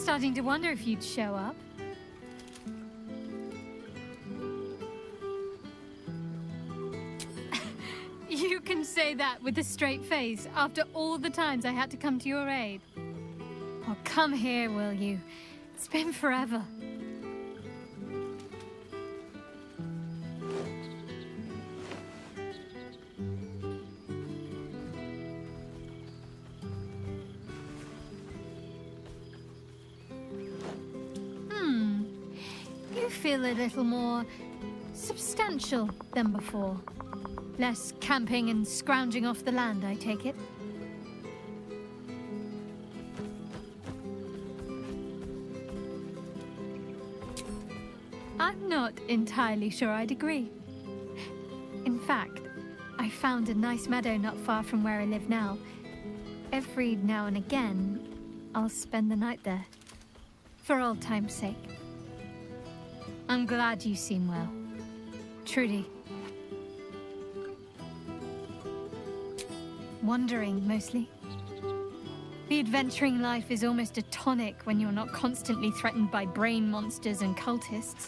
starting to wonder if you'd show up. You can say that with a straight face after all the times I had to come to your aid. Oh, come here, will you? It's been forever. You feel a little more substantial than before. Less camping and scrounging off the land, I take it. I'm not entirely sure I'd agree. In fact, I found a nice meadow not far from where I live now. Every now and again, I'll spend the night there. For old time's sake. I'm glad you seem well. Trudy. Wandering, mostly. The adventuring life is almost a tonic when you're not constantly threatened by brain monsters and cultists.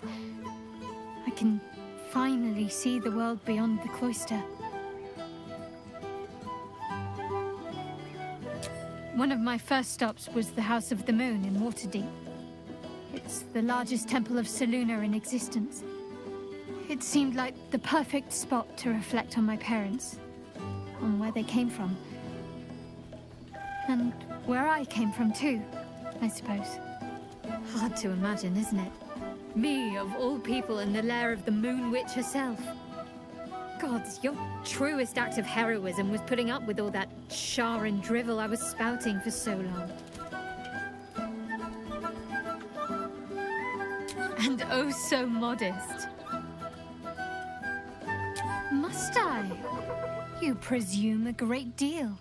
I can finally see the world beyond the cloister. One of my first stops was the House of the Moon in Waterdeep. It's the largest temple of Selûne in existence. It seemed like the perfect spot to reflect on my parents, on where they came from. And where I came from too, I suppose. Hard to imagine, isn't it? Me, of all people, in the lair of the Moon Witch herself. Gods, your truest act of heroism was putting up with all that char and drivel I was spouting for so long. And oh so modest. Must I? You presume a great deal.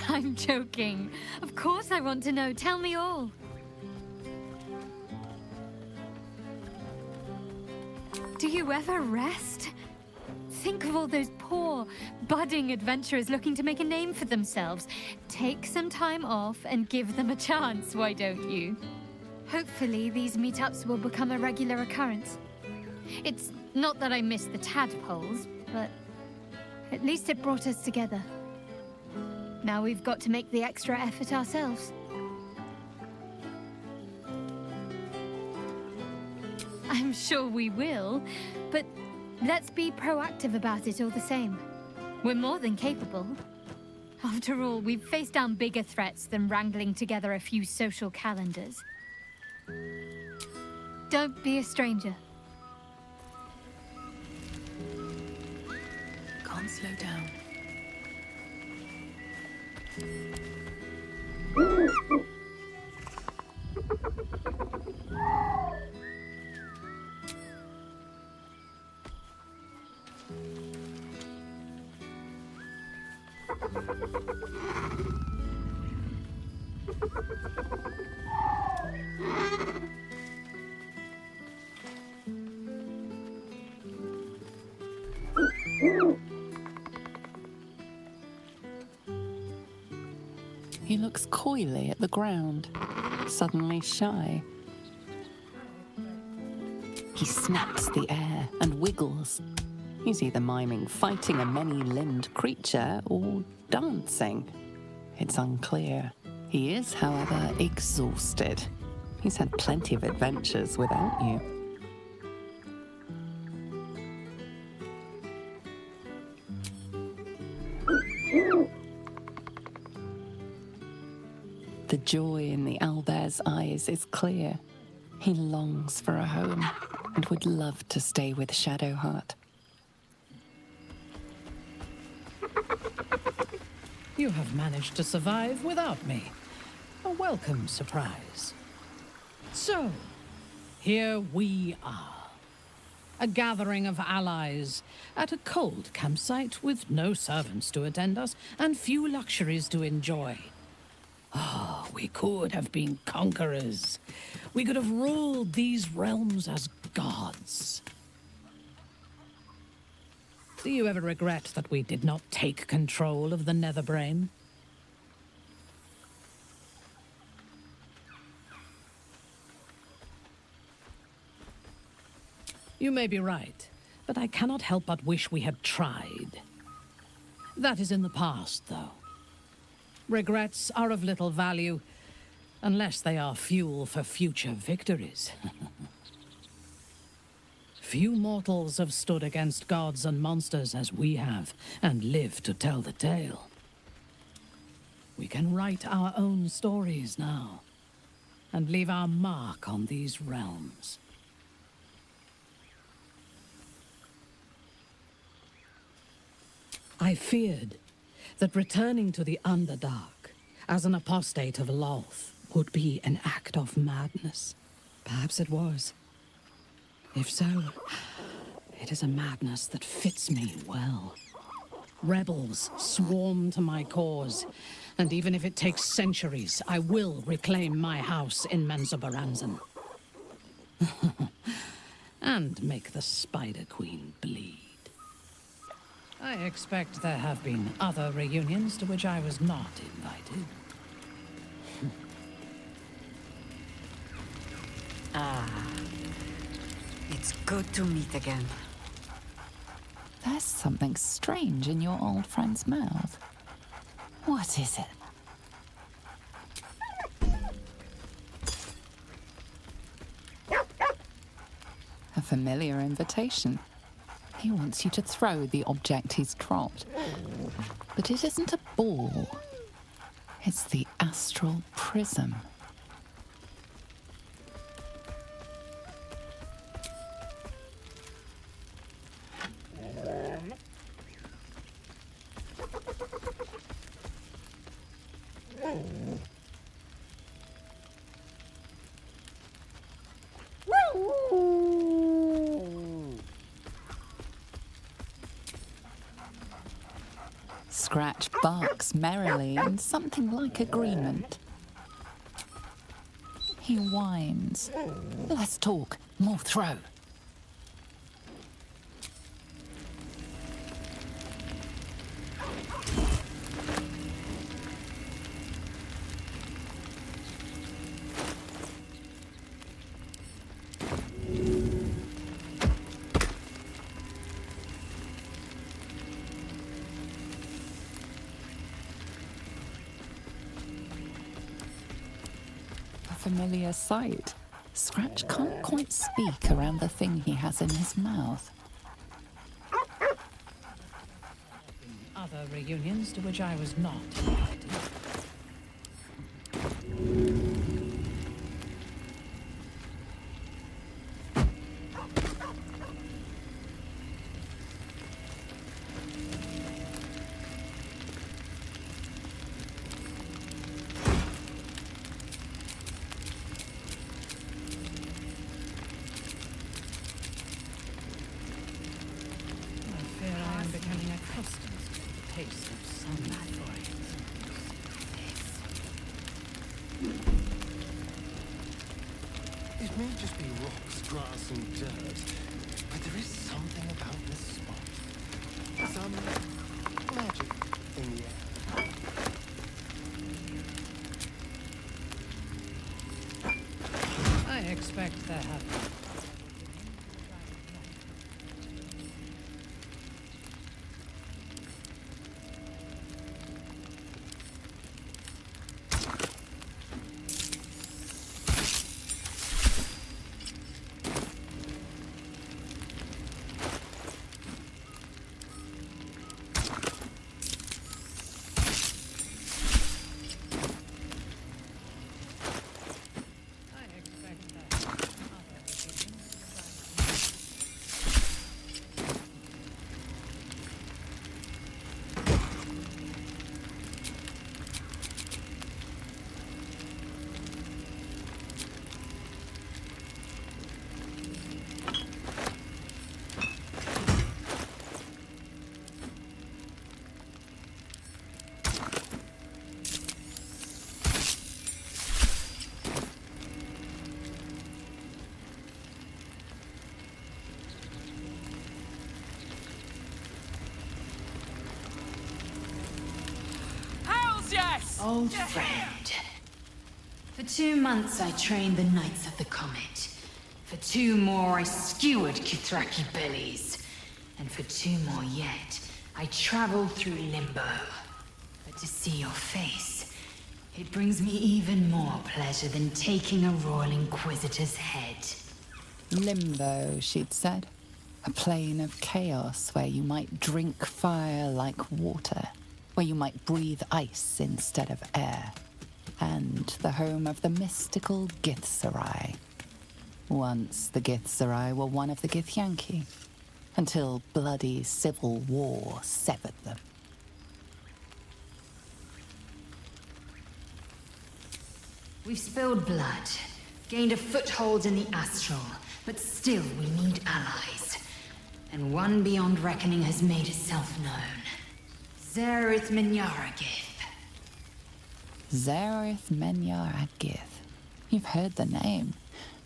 I'm joking. Of course I want to know. Tell me all. Do you ever rest? Think of all those poor, budding adventurers looking to make a name for themselves. Take some time off and give them a chance, why don't you? Hopefully these meetups will become a regular occurrence. It's not that I miss the tadpoles, but at least it brought us together. Now we've got to make the extra effort ourselves. I'm sure we will, but let's be proactive about it all the same. We're more than capable. After all, we've faced down bigger threats than wrangling together a few social calendars. Don't be a stranger. Can't slow down. He looks coyly at the ground, suddenly shy. He snaps the air and wiggles. He's either miming fighting a many-limbed creature or dancing. It's unclear. He is, however, exhausted. He's had plenty of adventures without you. The joy in the owlbear's eyes is clear. He longs for a home and would love to stay with Shadowheart. You have managed to survive without me. A welcome surprise. So, here we are. A gathering of allies at a cold campsite with no servants to attend us and few luxuries to enjoy. Ah, we could have been conquerors. We could have ruled these realms as gods. Do you ever regret that we did not take control of the Netherbrain? You may be right, but I cannot help but wish we had tried. That is in the past, though. Regrets are of little value, unless they are fuel for future victories. Few mortals have stood against gods and monsters as we have, and lived to tell the tale. We can write our own stories now, and leave our mark on these realms. I feared that returning to the Underdark as an apostate of Lolth would be an act of madness. Perhaps it was. If so, it is a madness that fits me well. Rebels swarm to my cause, and even if it takes centuries, I will reclaim my house in Menzoberranzan. And make the Spider Queen bleed. I expect there have been other reunions to which I was not invited. It's good to meet again. There's something strange in your old friend's mouth. What is it? A familiar invitation. He wants you to throw the object he's dropped. But it isn't a ball. It's the astral prism. Scratch barks merrily in something like agreement. He whines. Less talk, more throw. Familiar sight. Scratch can't quite speak around the thing he has in his mouth. Other reunions to which I was not invited. It may just be rocks, grass, and dirt, but there is something about this spot. Some magic in the air. I expect there have been. Old friend. For 2 months I trained the Knights of the Comet. For 2 more, I skewered Kithraki bellies. And for 2 more yet, I traveled through Limbo. But to see your face, it brings me even more pleasure than taking a Royal Inquisitor's head. Limbo, she'd said. A plane of chaos where you might drink fire like water, where you might breathe ice instead of air, and the home of the mystical Githzerai. Once the Githzerai were one of the Githyanki, until bloody civil war severed them. We've spilled blood, gained a foothold in the astral, but still we need allies. And one beyond reckoning has made itself known. Zerith Minyaragith. Zerith Menyaragith. You've heard the name.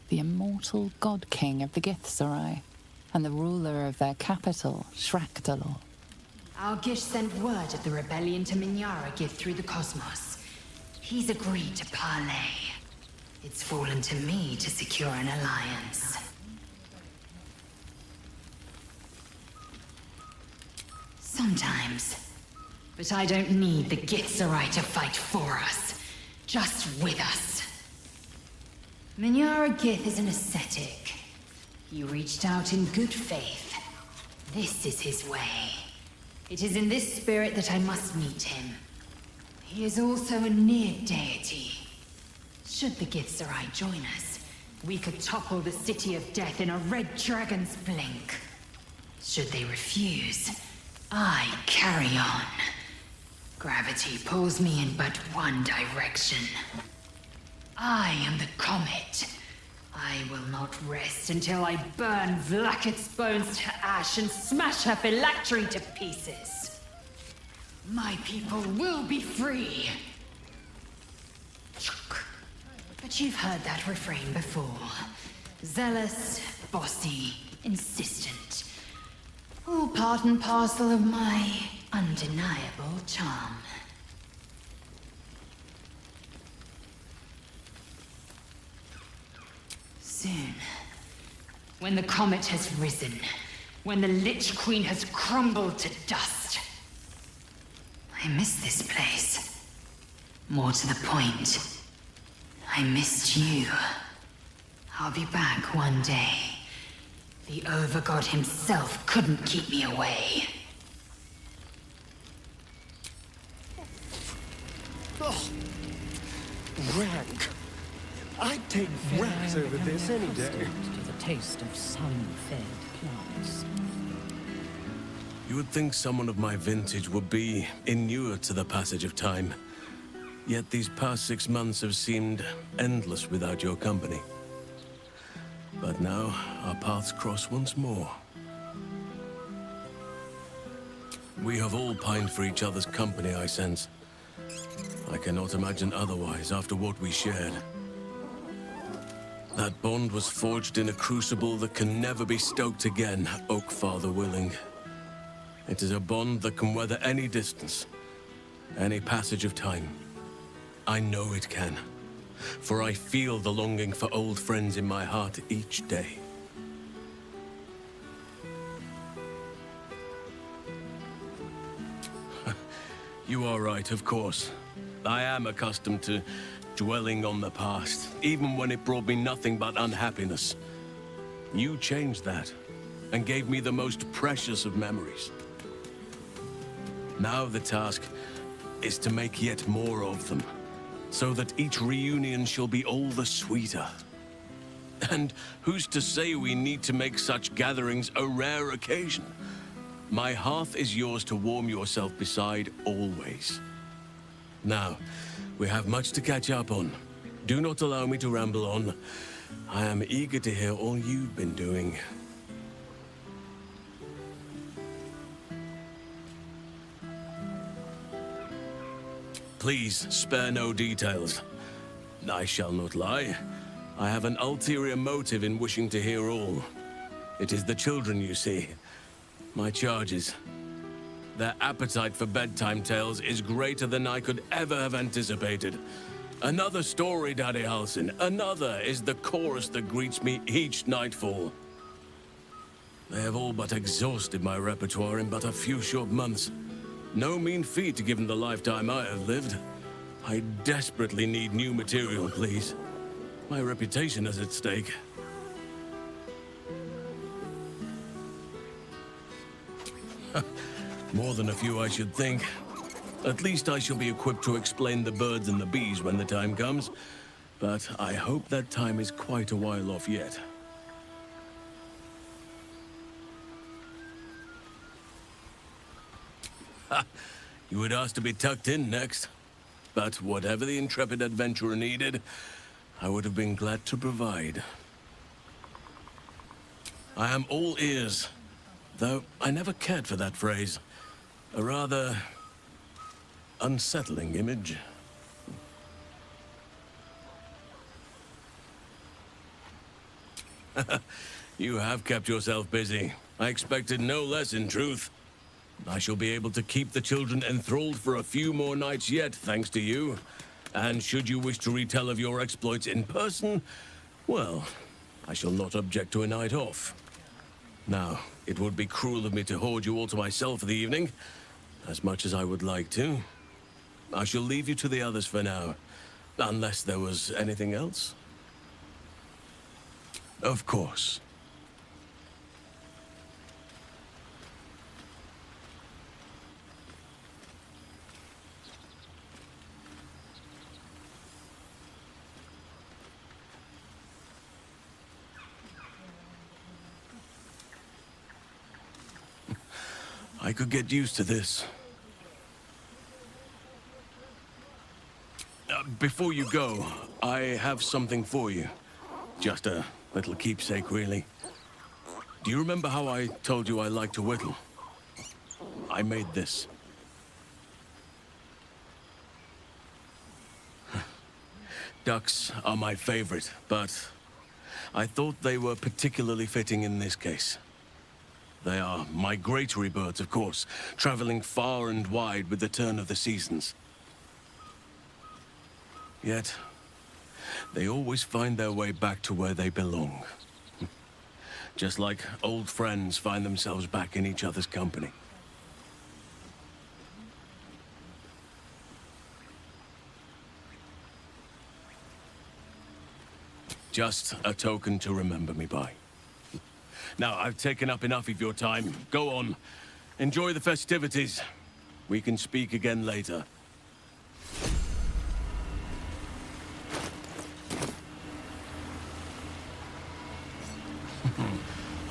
The immortal god king of the Githzerai, and the ruler of their capital, Shrakdalor. Our Gish sent word of the rebellion to Minyaragith through the cosmos. He's agreed to parley. It's fallen to me to secure an alliance. Sometimes. But I don't need the Githzerai to fight for us. Just with us. Minyaragith is an ascetic. He reached out in good faith. This is his way. It is in this spirit that I must meet him. He is also a near deity. Should the Githzerai join us, we could topple the City of Death in a red dragon's blink. Should they refuse, I carry on. Gravity pulls me in but one direction. I am the comet. I will not rest until I burn Vlaakith's bones to ash and smash her phylactery to pieces. My people will be free. But you've heard that refrain before. Zealous, bossy, insistent. All part and parcel of my undeniable charm. Soon, when the comet has risen, when the Lich Queen has crumbled to dust, I miss this place. More to the point, I missed you. I'll be back one day. The Overgod himself couldn't keep me away. Oh, rank. I'd take rats over this any day. Accustomed to the taste of sun-fed plants. You would think someone of my vintage would be inured to the passage of time. Yet these past 6 months have seemed endless without your company. But now, our paths cross once more. We have all pined for each other's company, I sense. I cannot imagine otherwise after what we shared. That bond was forged in a crucible that can never be stoked again, Oak Father willing. It is a bond that can weather any distance, any passage of time. I know it can, for I feel the longing for old friends in my heart each day. You are right, of course. I am accustomed to dwelling on the past, even when it brought me nothing but unhappiness. You changed that, and gave me the most precious of memories. Now the task is to make yet more of them, so that each reunion shall be all the sweeter. And who's to say we need to make such gatherings a rare occasion? My hearth is yours to warm yourself beside always. Now, we have much to catch up on. Do not allow me to ramble on. I am eager to hear all you've been doing. Please, spare no details. I shall not lie. I have an ulterior motive in wishing to hear all. It is the children, you see. My charges. Their appetite for bedtime tales is greater than I could ever have anticipated. Another story, Daddy Halsin. Another is the chorus that greets me each nightfall. They have all but exhausted my repertoire in but a few short months. No mean feat given the lifetime I have lived. I desperately need new material, please. My reputation is at stake. More than a few, I should think. At least I shall be equipped to explain the birds and the bees when the time comes. But I hope that time is quite a while off yet. Ha! You would ask to be tucked in next. But whatever the intrepid adventurer needed, I would have been glad to provide. I am all ears, though I never cared for that phrase. A rather unsettling image. You have kept yourself busy. I expected no less, in truth. I shall be able to keep the children enthralled for a few more nights yet, thanks to you. And should you wish to retell of your exploits in person, well, I shall not object to a night off. Now, it would be cruel of me to hoard you all to myself for the evening, as much as I would like to. I shall leave you to the others for now, unless there was anything else. Of course. I could get used to this. Before you go, I have something for you. Just a little keepsake, really. Do you remember how I told you I like to whittle? I made this. Ducks are my favorite, but I thought they were particularly fitting in this case. They are migratory birds, of course, traveling far and wide with the turn of the seasons. Yet, they always find their way back to where they belong. Just like old friends find themselves back in each other's company. Just a token to remember me by. Now, I've taken up enough of your time. Go on. Enjoy the festivities. We can speak again later.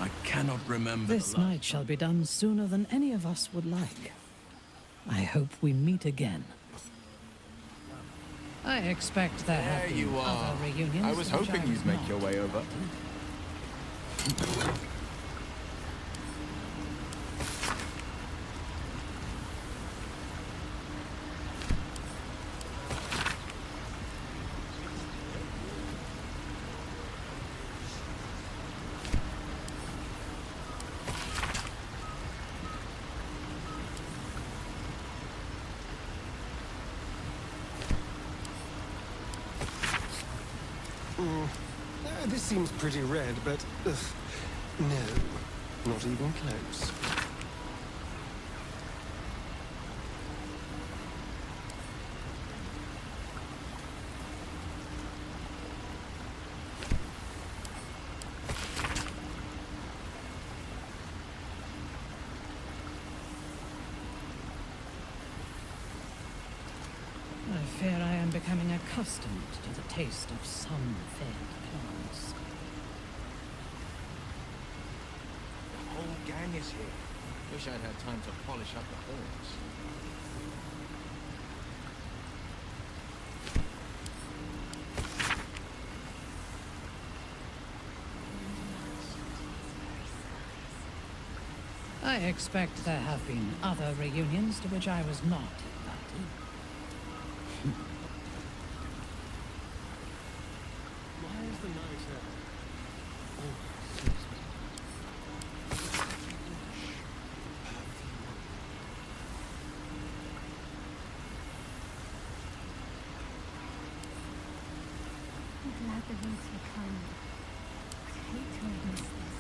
I cannot remember. This night shall be done sooner than any of us would like. I hope we meet again. I expect there have been you are. other reunions. I was to which hoping you'd make not. your way over. This seems pretty red, but no, not even close. I fear I am becoming accustomed to the taste of sun-fed plants. The whole gang is here. Wish I'd had time to polish up the horns. I expect there have been other reunions to which I was not invited. Why is the night air glad the Wraiths were kind. I'd hate to have missed this.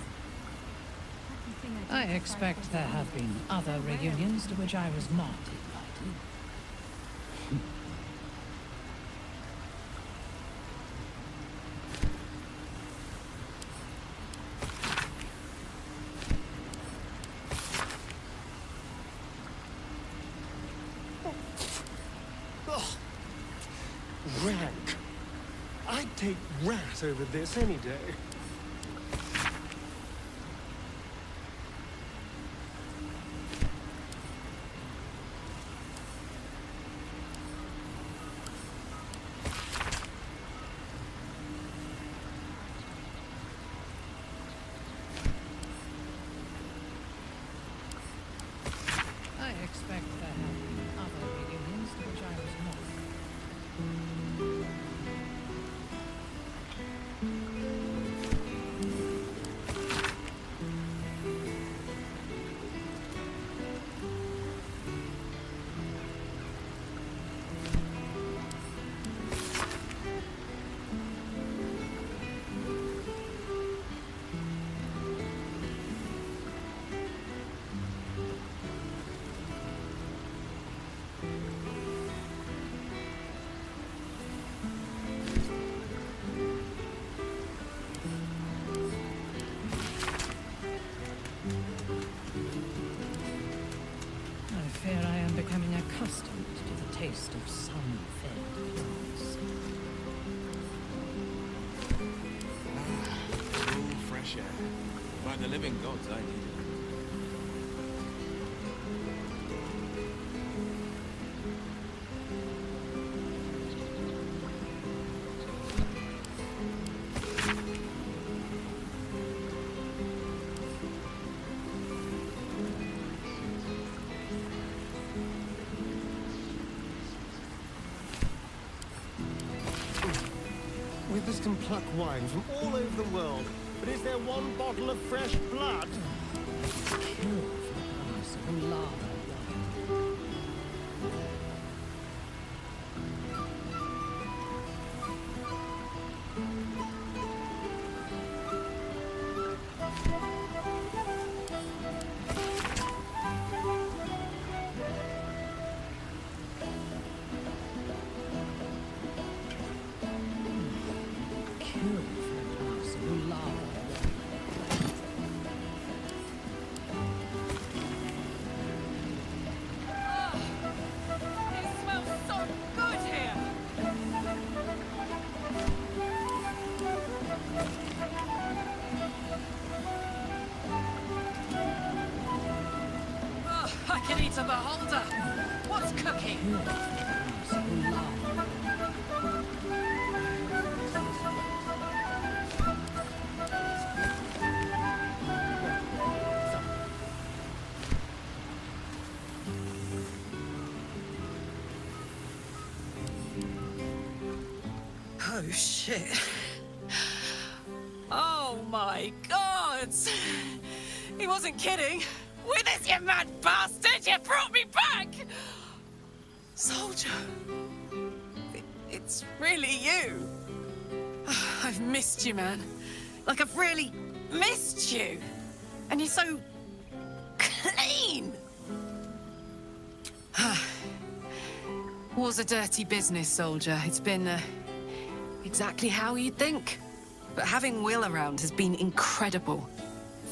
Lucky thing I I didn't expect fight there with have been other reunions to which I was not invited. Ugh. Rank. I'd take rat over this any day. I expect there have been other reunions to which I was not. I fear I am becoming accustomed to the taste of sun-fed plants. Cool, fresh air. By the living gods, I need it. Whippers can pluck wine from all over the world, but is there one bottle of fresh blood? Kill for a glass of lava wine. Kill for a glass of lava wine. It smells so good here. Oh, I can eat a beholder. What's cooking? Kill for a glass of lava wine. Oh, shit. Oh, my God. He wasn't kidding. Withers, you mad bastard! You brought me back! Soldier. It's really you. I've missed you, man. Like, I've really missed you. And you're so clean. War's a dirty business, soldier. It's been exactly how you'd think. But having Will around has been incredible.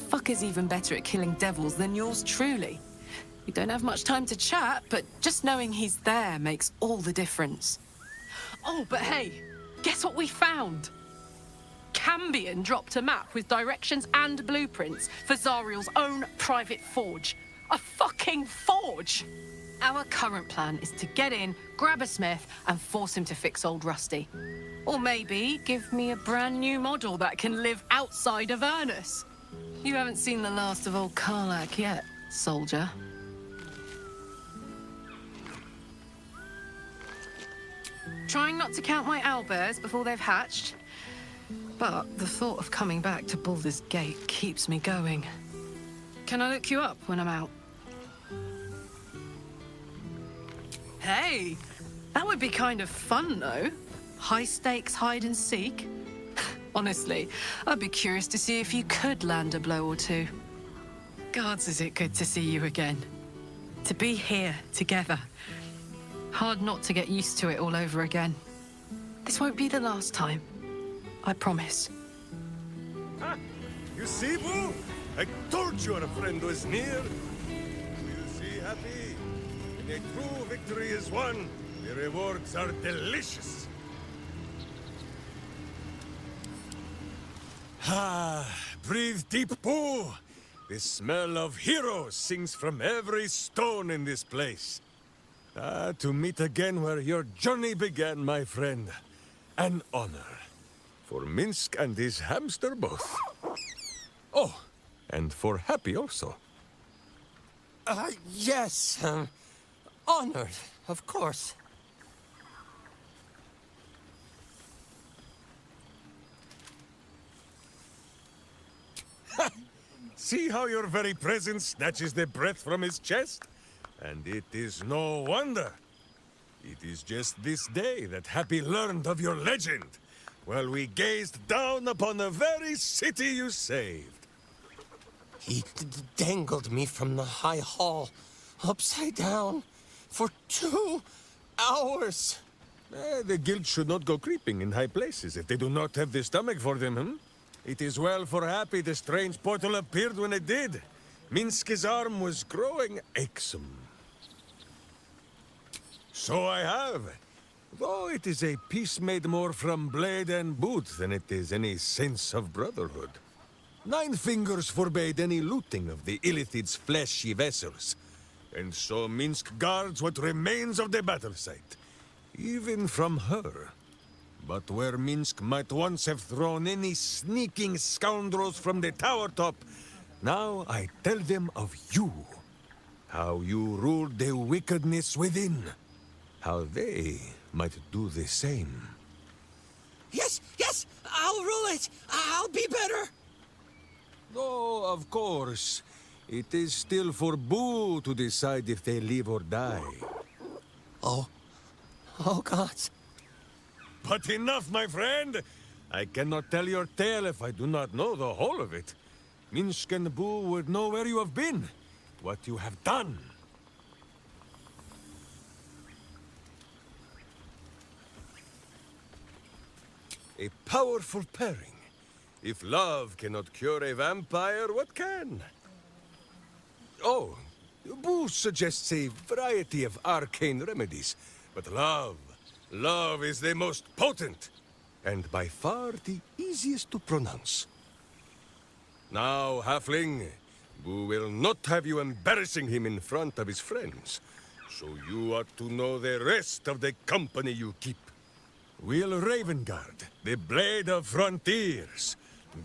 Fucker's even better at killing devils than yours truly. We don't have much time to chat, but just knowing he's there makes all the difference. Oh, but hey, guess what we found? Cambion dropped a map with directions and blueprints for Zariel's own private forge. A fucking forge! Our current plan is to get in, grab a smith, and force him to fix old Rusty. Or maybe give me a brand new model that can live outside of Ernest. You haven't seen the last of old Karlak yet, soldier. Trying not to count my owlbears before they've hatched. But the thought of coming back to Baldur's Gate keeps me going. Can I look you up when I'm out? Hey, that would be kind of fun, though. High stakes hide and seek. Honestly, I'd be curious to see if you could land a blow or two. Gods, is it good to see you again. To be here, together. Hard not to get used to it all over again. This won't be the last time. I promise. Ha! You see, Boo? I told you our friend was near. We'll see, Happy. When a true victory is won, the rewards are delicious. Ah, breathe deep, Boo. The smell of heroes sings from every stone in this place. Ah, to meet again where your journey began, my friend. An honor. For Minsk and his hamster both. Oh, and for Happy also. Yes. Honored, of course. See how your very presence snatches the breath from his chest? And it is no wonder. It is just this day that Happy learned of your legend, while we gazed down upon the very city you saved. He dangled me from the high hall, upside down, for 2 hours. The guild should not go creeping in high places if they do not have the stomach for them, hmm? It is well for Happy the strange portal appeared when it did. Minsk's arm was growing axum. So I have. Though it is a piece made more from blade and boot than it is any sense of brotherhood. 9 fingers forbade any looting of the Illithid's fleshy vessels. And so Minsk guards what remains of the battle site. Even from her. But where Minsk might once have thrown any sneaking scoundrels from the tower top, now I tell them of you. How you ruled the wickedness within. How they might do the same. Yes, I'll rule it. I'll be better. Though, of course, it is still for Boo to decide if they live or die. Oh, gods. But enough, my friend! I cannot tell your tale if I do not know the whole of it. Minsk and Boo would know where you have been, what you have done. A powerful pairing. If love cannot cure a vampire, what can? Oh, Boo suggests a variety of arcane remedies, but love is the most potent, and by far the easiest to pronounce. Now, Halfling, Boo will not have you embarrassing him in front of his friends, so you ought to know the rest of the company you keep. Will Ravengard, the Blade of Frontiers,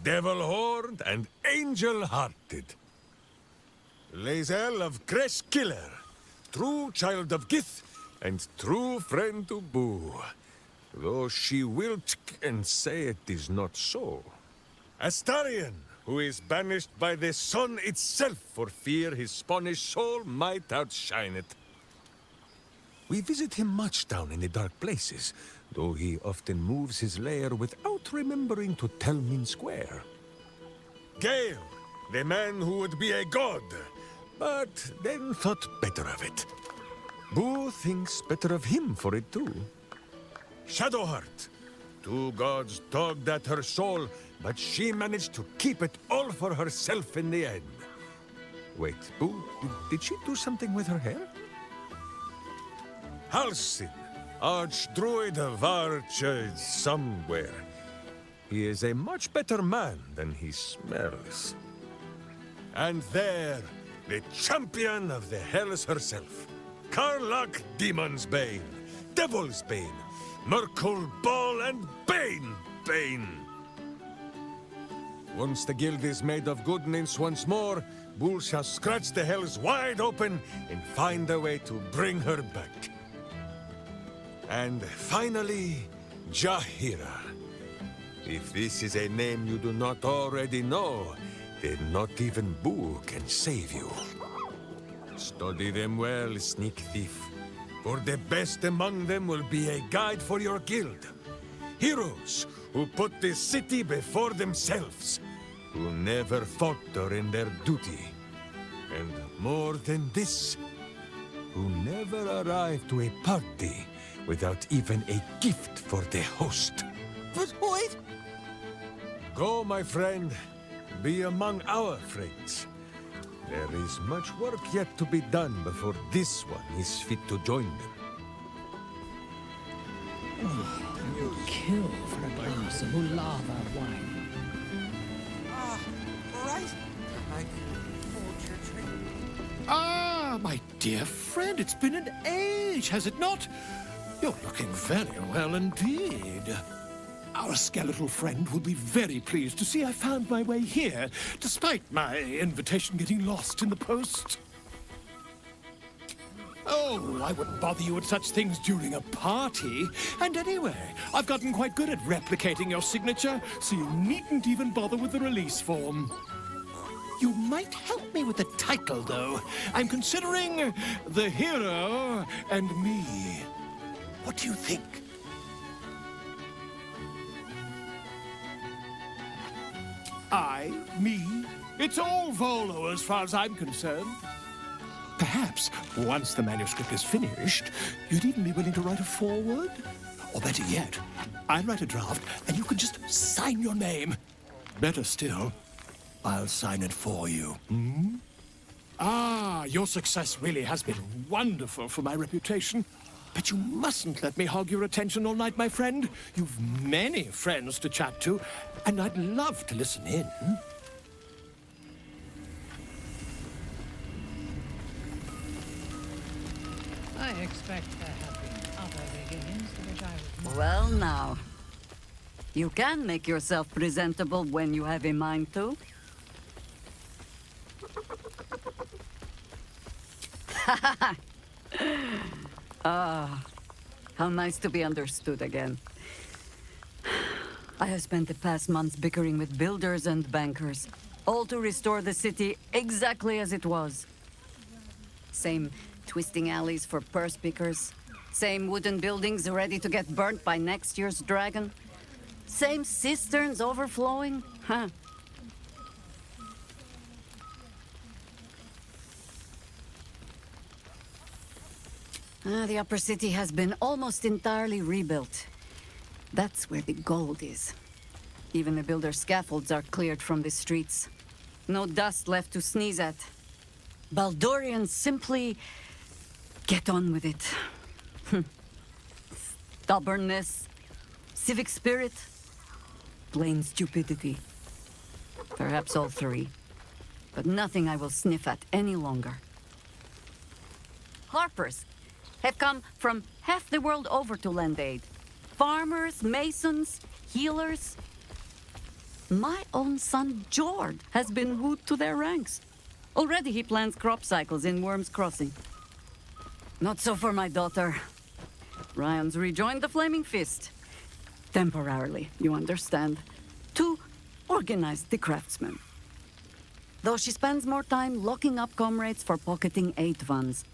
Devil-Horned and Angel-Hearted. Lae'zel of Creshkiller, true child of Gith, and true friend to Boo, though she will and say it is not so. Astarion, who is banished by the sun itself for fear his Spanish soul might outshine it. We visit him much down in the dark places, though he often moves his lair without remembering to tell Minsk where. Gale, the man who would be a god, but then thought better of it. Boo thinks better of him for it too. Shadowheart, 2 gods tugged at her soul, but she managed to keep it all for herself in the end. Wait, Boo, did she do something with her hair? Halsin, Archdruid of Arch somewhere. He is a much better man than he smells. And there, the champion of the Hells herself. Karlach Demon's Bane, Devil's Bane, Merkul Ball and Bane. Once the guild is made of goodness once more, Bull shall scratch the Hells wide open and find a way to bring her back. And finally, Jahira. If this is a name you do not already know, then not even Boo can save you. Study them well, sneak thief, for the best among them will be a guide for your guild. Heroes who put the city before themselves, who never falter in their duty. And more than this, who never arrive to a party without even a gift for the host. But wait! Go, my friend. Be among our friends. There is much work yet to be done before this one is fit to join them. I would kill for a glass of Ulava wine. Right? Like, vulture tree. Ah, my dear friend, it's been an age, has it not? You're looking very well indeed. Our skeletal friend will be very pleased to see I found my way here, despite my invitation getting lost in the post. Oh, I wouldn't bother you with such things during a party. And anyway, I've gotten quite good at replicating your signature, so you needn't even bother with the release form. You might help me with the title, though. I'm considering The Hero and Me. What do you think? Me? It's all Volo as far as I'm concerned. Perhaps, once the manuscript is finished, you'd even be willing to write a foreword? Or better yet, I'll write a draft and you can just sign your name. Better still, I'll sign it for you. Hmm? Ah, your success really has been wonderful for my reputation. But you mustn't let me hog your attention all night, my friend. You've many friends to chat to, and I'd love to listen in. I expect there have been other beginnings to which I was... Well now, you can make yourself presentable when you have a mind to. Ah, how nice to be understood again. I have spent the past months bickering with builders and bankers, all to restore the city exactly as it was. Same twisting alleys for purse pickers, same wooden buildings ready to get burnt by next year's dragon, same cisterns overflowing, huh? The upper city has been almost entirely rebuilt. That's where the gold is. Even the builder's scaffolds are cleared from the streets. No dust left to sneeze at. Baldurians simply get on with it. Stubbornness, civic spirit, plain stupidity. Perhaps all three. But nothing I will sniff at any longer. Harpers have come from half the world over to lend aid. Farmers, masons, healers. My own son, Jord, has been wooed to their ranks. Already he plans crop cycles in Worm's Crossing. Not so for my daughter. Ryan's rejoined the Flaming Fist. Temporarily, you understand. To organize the craftsmen. Though she spends more time locking up comrades for pocketing aid funds.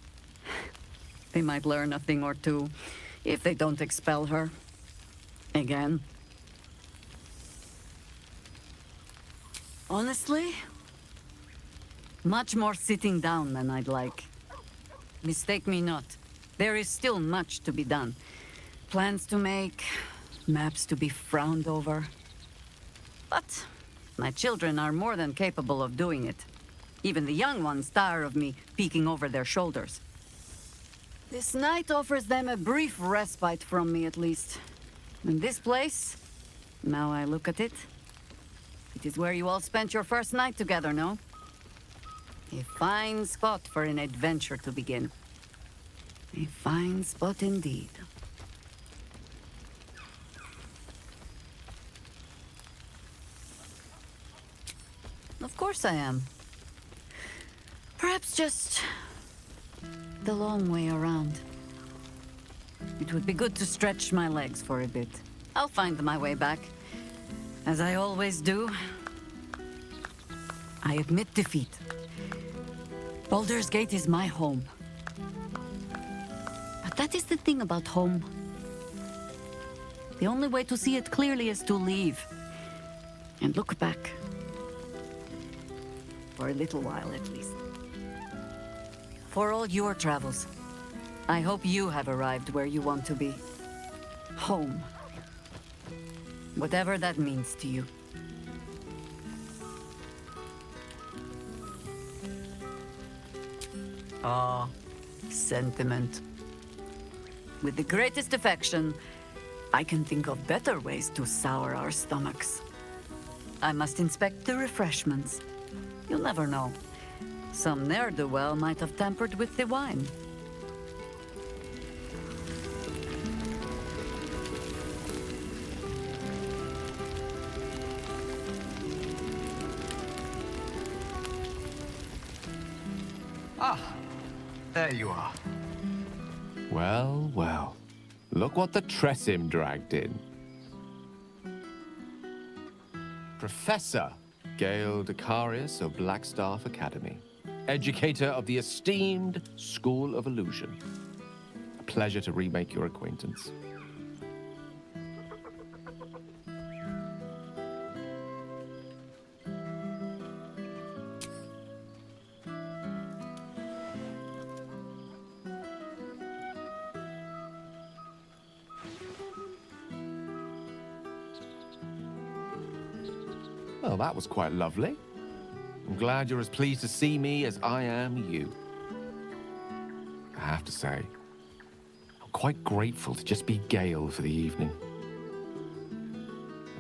They might learn a thing or two, if they don't expel her. Again. Honestly, much more sitting down than I'd like. Mistake me not. There is still much to be done. Plans to make, maps to be frowned over. But my children are more than capable of doing it. Even the young ones tire of me peeking over their shoulders. This night offers them a brief respite from me, at least. And this place, now I look at it, it is where you all spent your first night together, no? A fine spot for an adventure to begin. A fine spot indeed. Of course I am. Perhaps just the long way around. It would be good to stretch my legs for a bit. I'll find my way back, as I always do. I admit defeat. Baldur's Gate is my home. But that is the thing about home. The only way to see it clearly is to leave. And look back. For a little while, at least. For all your travels, I hope you have arrived where you want to be. Home. Whatever that means to you. Ah, sentiment. With the greatest affection, I can think of better ways to sour our stomachs. I must inspect the refreshments. You'll never know. Some ne'er-do-well might have tampered with the wine. Ah, there you are. Well, well. Look what the Tressim dragged in. Professor Gale Decarius of Blackstaff Academy. Educator of the esteemed School of Illusion. A pleasure to remake your acquaintance. Well, that was quite lovely. I'm glad you're as pleased to see me as I am you. I have to say, I'm quite grateful to just be Gale for the evening.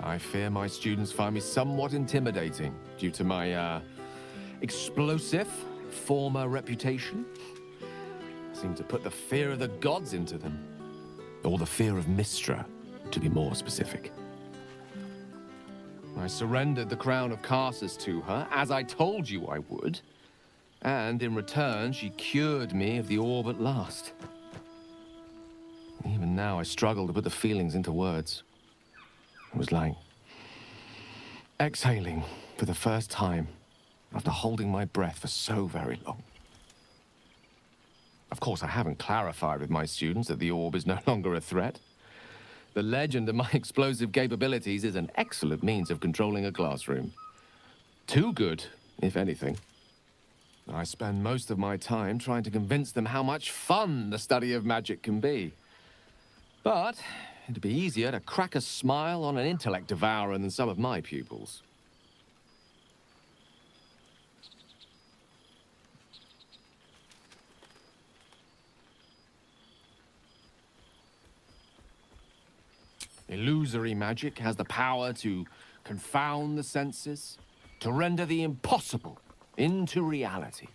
I fear my students find me somewhat intimidating due to my, explosive former reputation. I seem to put the fear of the gods into them. Or the fear of Mystra, to be more specific. I surrendered the crown of Carsus to her, as I told you I would. And in return, she cured me of the orb at last. Even now, I struggle to put the feelings into words. It was like exhaling for the first time after holding my breath for so very long. Of course, I haven't clarified with my students that the orb is no longer a threat. The legend of my explosive capabilities is an excellent means of controlling a classroom. Too good, if anything. I spend most of my time trying to convince them how much fun the study of magic can be. But it'd be easier to crack a smile on an intellect devourer than some of my pupils. Illusory magic has the power to confound the senses, to render the impossible into reality,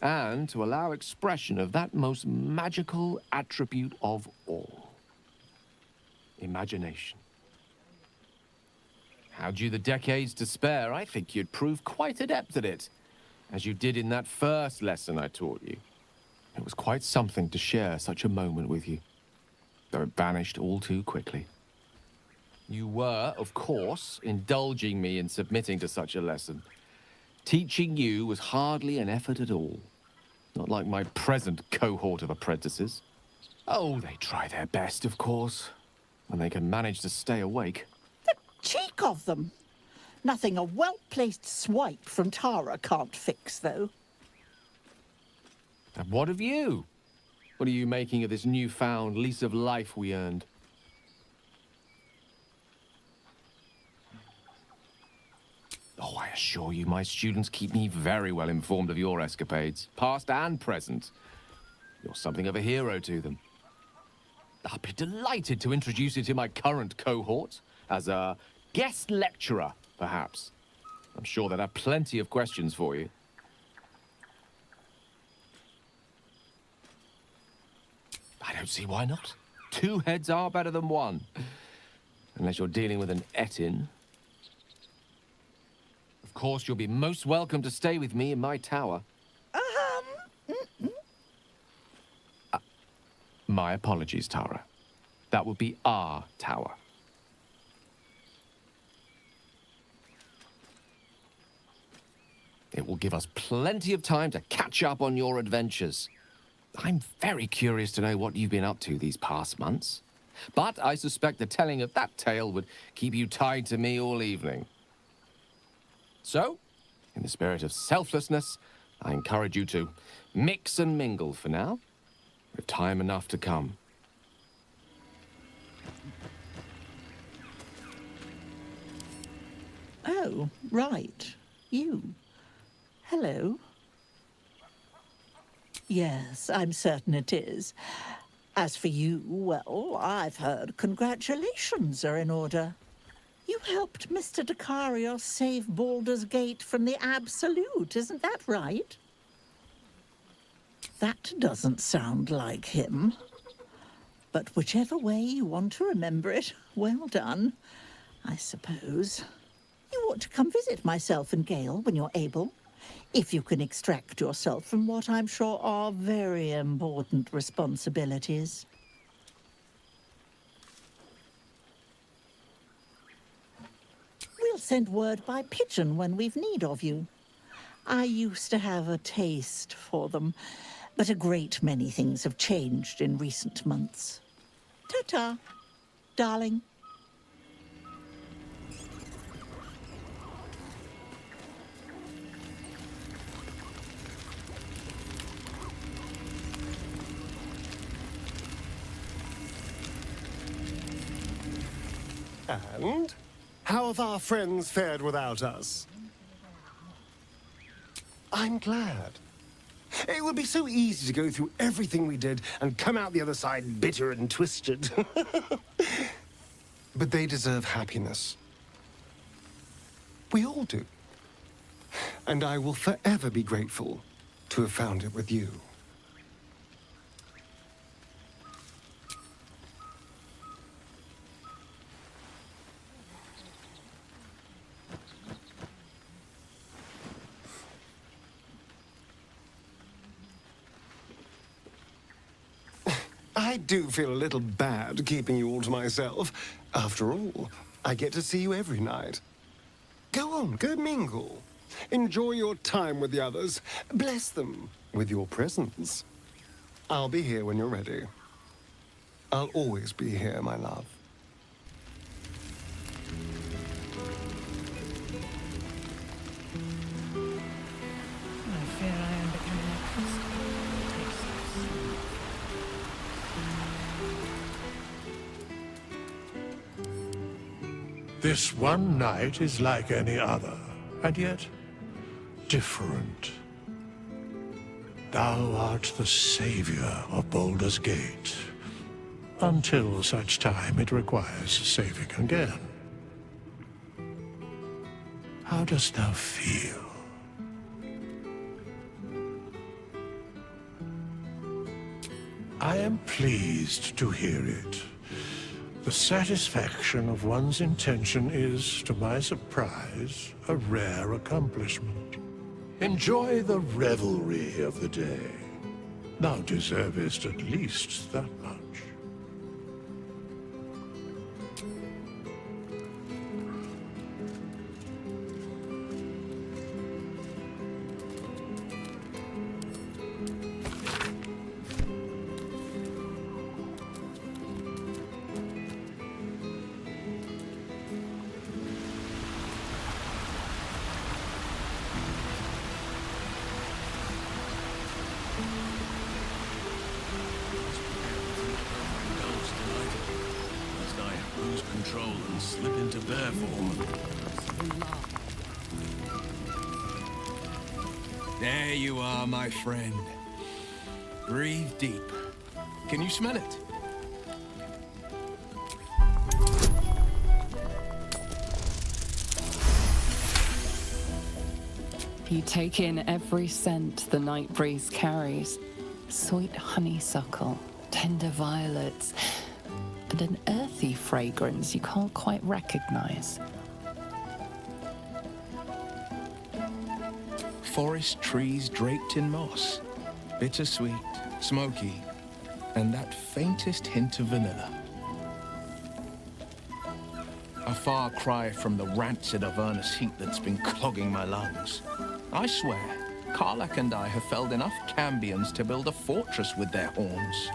and to allow expression of that most magical attribute of all. Imagination. Had you the decades to spare, I think you'd prove quite adept at it, as you did in that first lesson I taught you. It was quite something to share such a moment with you, though it vanished all too quickly. You were, of course, indulging me in submitting to such a lesson. Teaching you was hardly an effort at all. Not like my present cohort of apprentices. Oh, they try their best, of course, when they can manage to stay awake. The cheek of them! Nothing a well-placed swipe from Tara can't fix, though. And what of you? What are you making of this newfound lease of life we earned? Oh, I assure you, my students keep me very well informed of your escapades, past and present. You're something of a hero to them. I'll be delighted to introduce you to my current cohort as a guest lecturer, perhaps. I'm sure they'll have plenty of questions for you. I don't see why not. Two heads are better than one. Unless you're dealing with an Etin. Of course, you'll be most welcome to stay with me in my tower. My apologies, Tara. That would be our tower. It will give us plenty of time to catch up on your adventures. I'm very curious to know what you've been up to these past months. But I suspect the telling of that tale would keep you tied to me all evening. So, in the spirit of selflessness, I encourage you to mix and mingle for now, with time enough to come. Oh, right. You. Hello. Yes, I'm certain it is. As for you, well, I've heard congratulations are in order. You helped Mr. Dicarios save Baldur's Gate from the Absolute, isn't that right? That doesn't sound like him. But whichever way you want to remember it, well done, I suppose. You ought to come visit myself and Gale when you're able, if you can extract yourself from what I'm sure are very important responsibilities. We'll send word by pigeon when we've need of you. I used to have a taste for them, but a great many things have changed in recent months. Ta-ta, darling. And how have our friends fared without us? I'm glad. It would be so easy to go through everything we did and come out the other side bitter and twisted. But they deserve happiness. We all do. And I will forever be grateful to have found it with you. I do feel a little bad keeping you all to myself. After all, I get to see you every night. Go on, go mingle. Enjoy your time with the others. Bless them with your presence. I'll be here when you're ready. I'll always be here, my love. I fear I am becoming accustomed to the taste of sleep. This one night is like any other, and yet different. Thou art the savior of Baldur's Gate, until such time it requires saving again. How dost thou feel? I am pleased to hear it. The satisfaction of one's intention is, to my surprise, a rare accomplishment. Enjoy the revelry of the day. Thou deservest at least that much. Control and slip into bear form. There you are, my friend. Breathe deep. Can you smell it? You take in every scent the night breeze carries. Sweet honeysuckle, tender violets, and an earthy fragrance you can't quite recognize. Forest trees draped in moss. Bittersweet, smoky, and that faintest hint of vanilla. A far cry from the rancid Avernus heat that's been clogging my lungs. I swear, Karlach and I have felled enough cambions to build a fortress with their horns.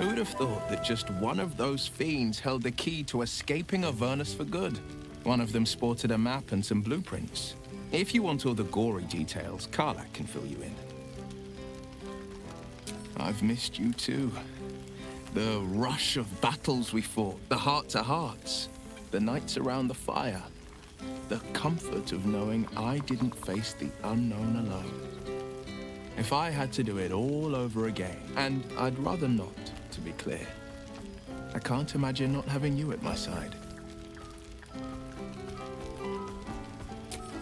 Who'd have thought that just one of those fiends held the key to escaping Avernus for good? One of them sported a map and some blueprints. If you want all the gory details, Karlak can fill you in. I've missed you too. The rush of battles we fought, the heart-to-hearts, the nights around the fire, the comfort of knowing I didn't face the unknown alone. If I had to do it all over again, and I'd rather not, to be clear, I can't imagine not having you at my side.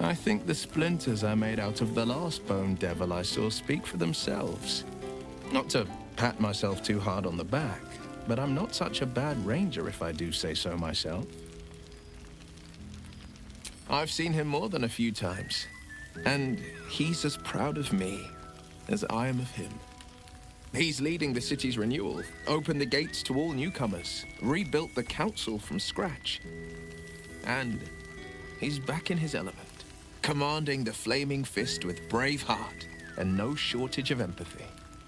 I think the splinters I made out of the last bone devil I saw speak for themselves. Not to pat myself too hard on the back, but I'm not such a bad ranger if I do say so myself. I've seen him more than a few times, and he's as proud of me as I am of him. He's leading the city's renewal, opened the gates to all newcomers, rebuilt the council from scratch. And he's back in his element, commanding the Flaming Fist with brave heart and no shortage of empathy.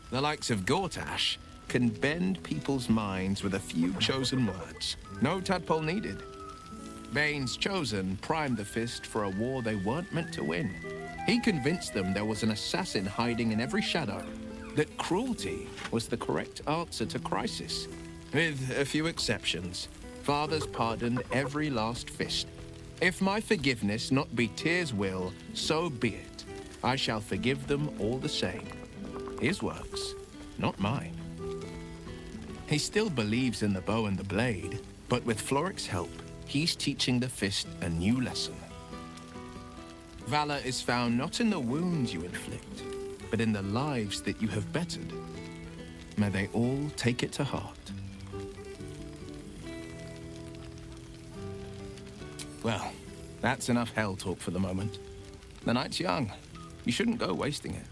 The likes of Gortash can bend people's minds with a few chosen words. No tadpole needed. Bane's Chosen primed the Fist for a war they weren't meant to win. He convinced them there was an assassin hiding in every shadow, that cruelty was the correct answer to crisis. With a few exceptions, fathers pardoned every last fist. If my forgiveness not be Tyr's will, so be it. I shall forgive them all the same. His words, not mine. He still believes in the bow and the blade, but with Floric's help, he's teaching the Fist a new lesson. Valor is found not in the wounds you inflict, but in the lives that you have bettered. May they all take it to heart. Well, that's enough hell talk for the moment. The night's young. You shouldn't go wasting it.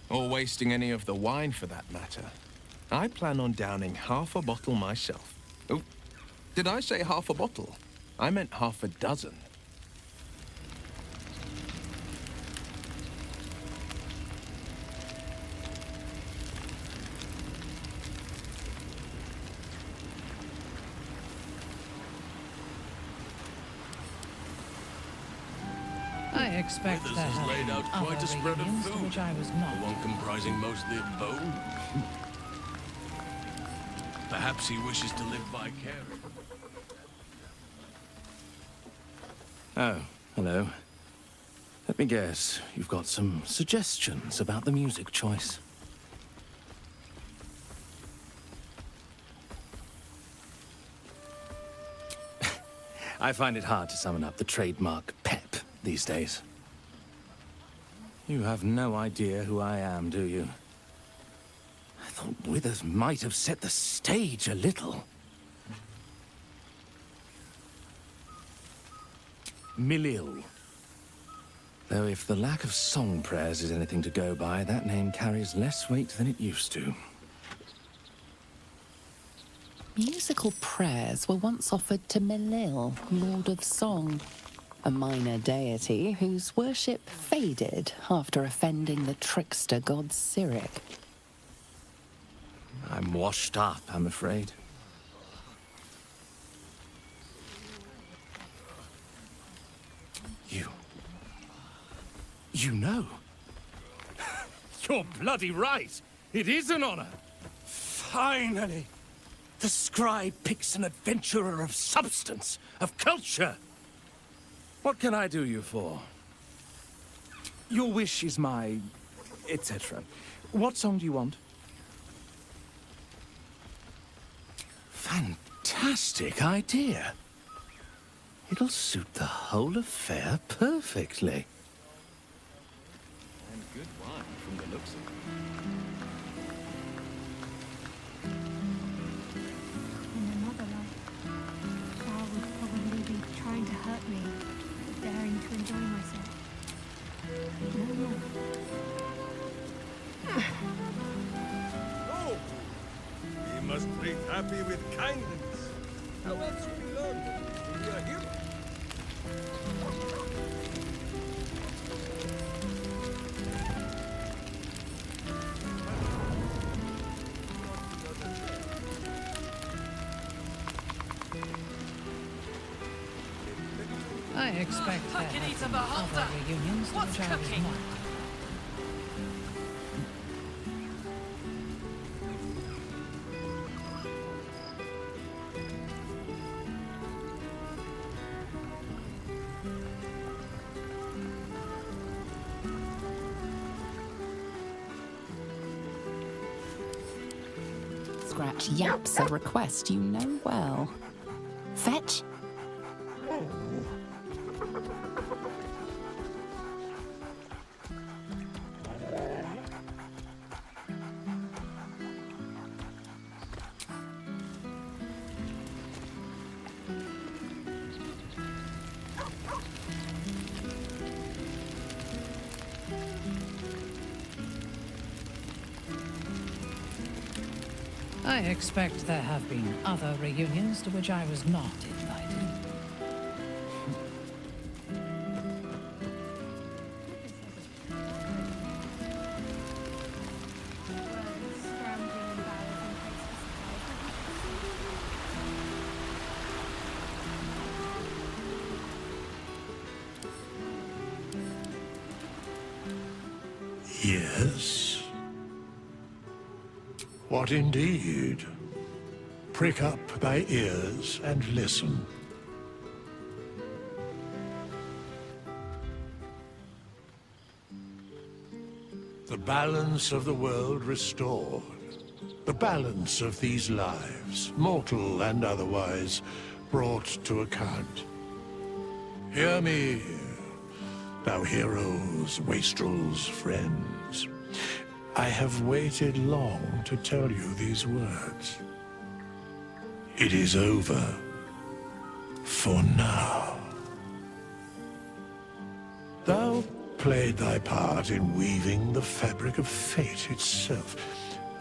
Or wasting any of the wine for that matter. I plan on downing half a bottle myself. Oh, did I say half a bottle? I meant half a dozen. I expect Withers there has have laid been out quite other a spread of reunions to food. which I was The not. one comprising mostly of bone. Perhaps he wishes to live vicariously. Oh, hello. Let me guess, you've got some suggestions about the music choice. I find it hard to summon up the trademark pep these days. You have no idea who I am, do you? I thought Withers might have set the stage a little. Milil. Though if the lack of song prayers is anything to go by, that name carries less weight than it used to. Musical prayers were once offered to Milil, Lord of Song, a minor deity whose worship faded after offending the trickster god Cyric. I'm washed up, I'm afraid. You know? You're bloody right. It is an honor. Finally, the scribe picks an adventurer of substance, of culture. What can I do you for? Your wish is my... etc. What song do you want? Fantastic idea. It'll suit the whole affair perfectly. And good wine from the looks of it. In another life, Val would probably be trying to hurt me, daring to enjoy myself. No more. No! We must treat happy with kindness. How else will we learn when we are here? expect I there can have eat a been beholder. other reunions to What's which I was cooking? not. Scratch yaps a request you know well. Fetch. I expect there have been other reunions to which I was not invited. Yes. What indeed? Prick up thy ears and listen. The balance of the world restored. The balance of these lives, mortal and otherwise, brought to account. Hear me, thou heroes, wastrels, friends. I have waited long to tell you these words. It is over. For now. Thou played thy part in weaving the fabric of fate itself,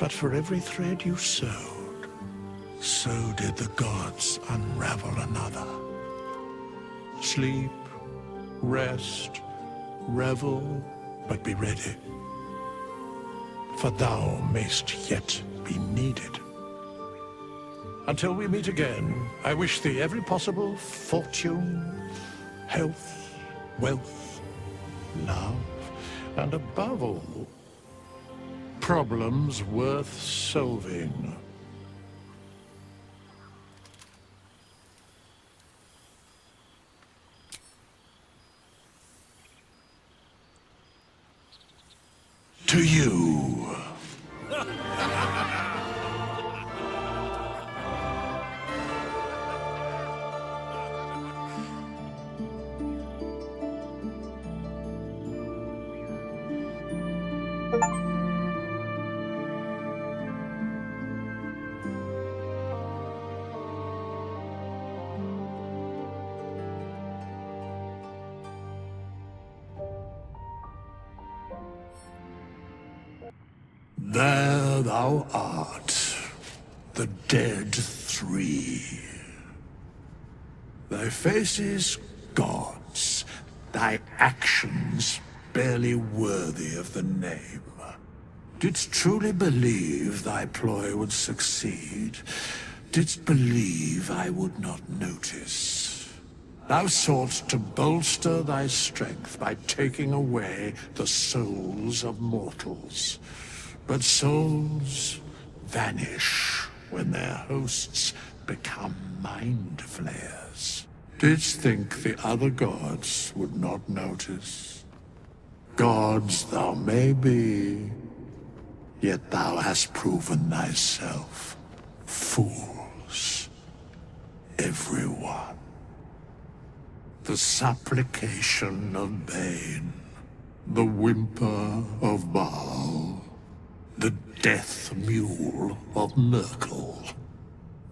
but for every thread you sewed, so did the gods unravel another. Sleep, rest, revel, but be ready. For thou mayst yet be needed. Until we meet again, I wish thee every possible fortune, health, wealth, love, and above all, problems worth solving. To you. There thou art, the dead three. Thy faces gods, thy actions barely worthy of the name. Didst truly believe thy ploy would succeed? Didst believe I would not notice? Thou soughtst to bolster thy strength by taking away the souls of mortals. But souls vanish when their hosts become mind flayers. Didst think the other gods would not notice? Gods thou may be, yet thou hast proven thyself fools. Everyone. The supplication of Bane, the whimper of Baal, the death mule of Merkel.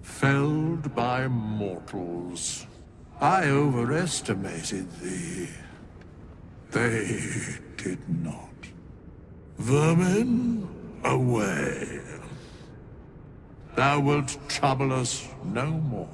Felled by mortals. I overestimated thee. They did not. Vermin, away. Thou wilt trouble us no more.